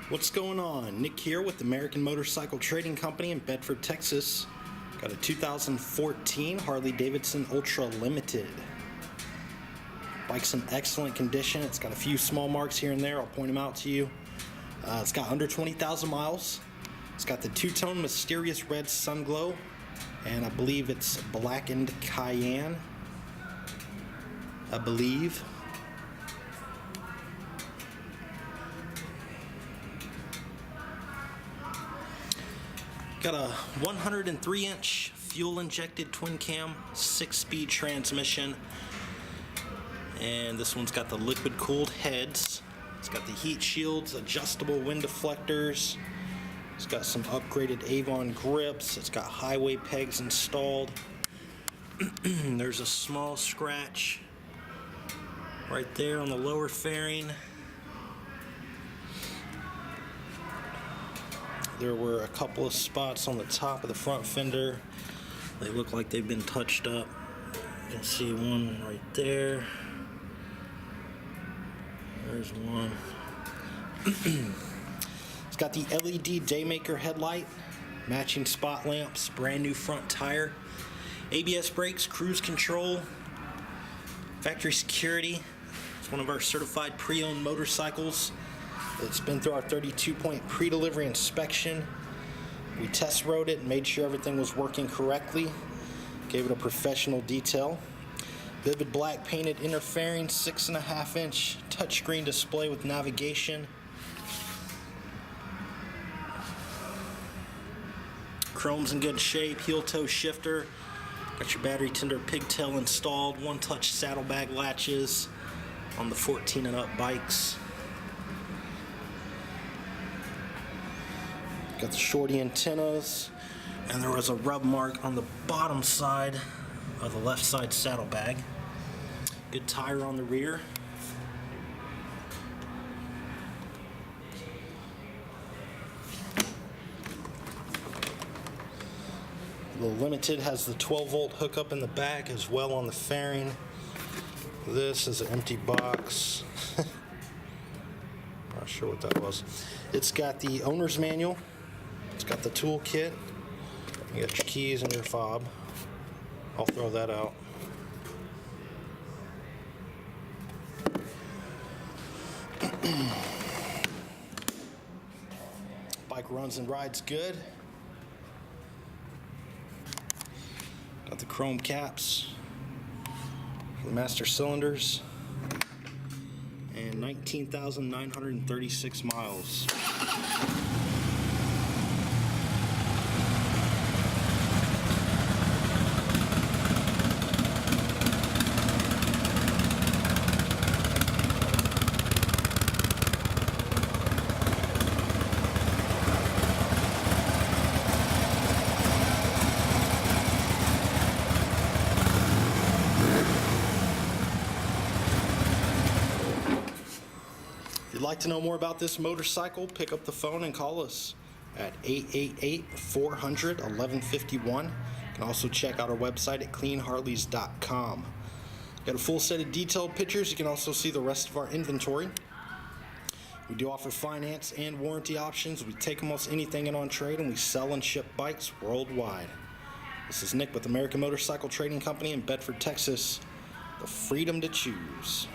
What's going on? Nick here with American Motorcycle Trading Company in Bedford, Texas. Got a 2014 Harley Davidson Ultra Limited. Bike's in excellent condition. It's got a few small marks here and there. I'll point them out to you. It's got under 20,000 miles. It's got the two-tone mysterious red sun glow, and I believe it's blackened cayenne. I believe. Got a 103-inch fuel-injected twin-cam 6-speed transmission, and this one's got the liquid-cooled heads. It's got the heat shields, adjustable wind deflectors. It's got some upgraded Avon grips. It's got highway pegs installed. There's a small scratch right there on the lower fairing. There were a couple of spots on the top of the front fender. They look like they've been touched up. You can see one right there. There's one. It's got the LED Daymaker headlight, matching spot lamps, brand new front tire, ABS brakes, cruise control, factory security. It's one of our certified pre-owned motorcycles. It's been through our 32-point pre-delivery inspection. We test rode it and made sure everything was working correctly. Gave it a professional detail. Vivid black painted inner fairing, 6.5-inch touchscreen display with navigation. Chrome's in good shape, heel toe shifter. Got your battery tender pigtail installed, one-touch saddlebag latches on the 14 and up bikes. Got the shorty antennas, and there was a rub mark on the bottom side of the left side saddlebag. Good tire on the rear. The Limited has the 12-volt hookup in the back as well on the fairing. This is an empty box. Not sure what that was. It's got the owner's manual. It's got the tool kit. You got your keys and your fob. I'll throw that out. Bike runs and rides good. Got the chrome caps for the master cylinders, and 19,936 miles. If you'd like to know more about this motorcycle, pick up the phone and call us at 888-400-1151. You can also check out our website at cleanharleys.com. Got a full set of detailed pictures. You can also see the rest of our inventory. We do offer finance and warranty options. We take almost anything in on trade, and we sell and ship bikes worldwide. This is Nick with American Motorcycle Trading Company in Bedford, Texas. The freedom to choose.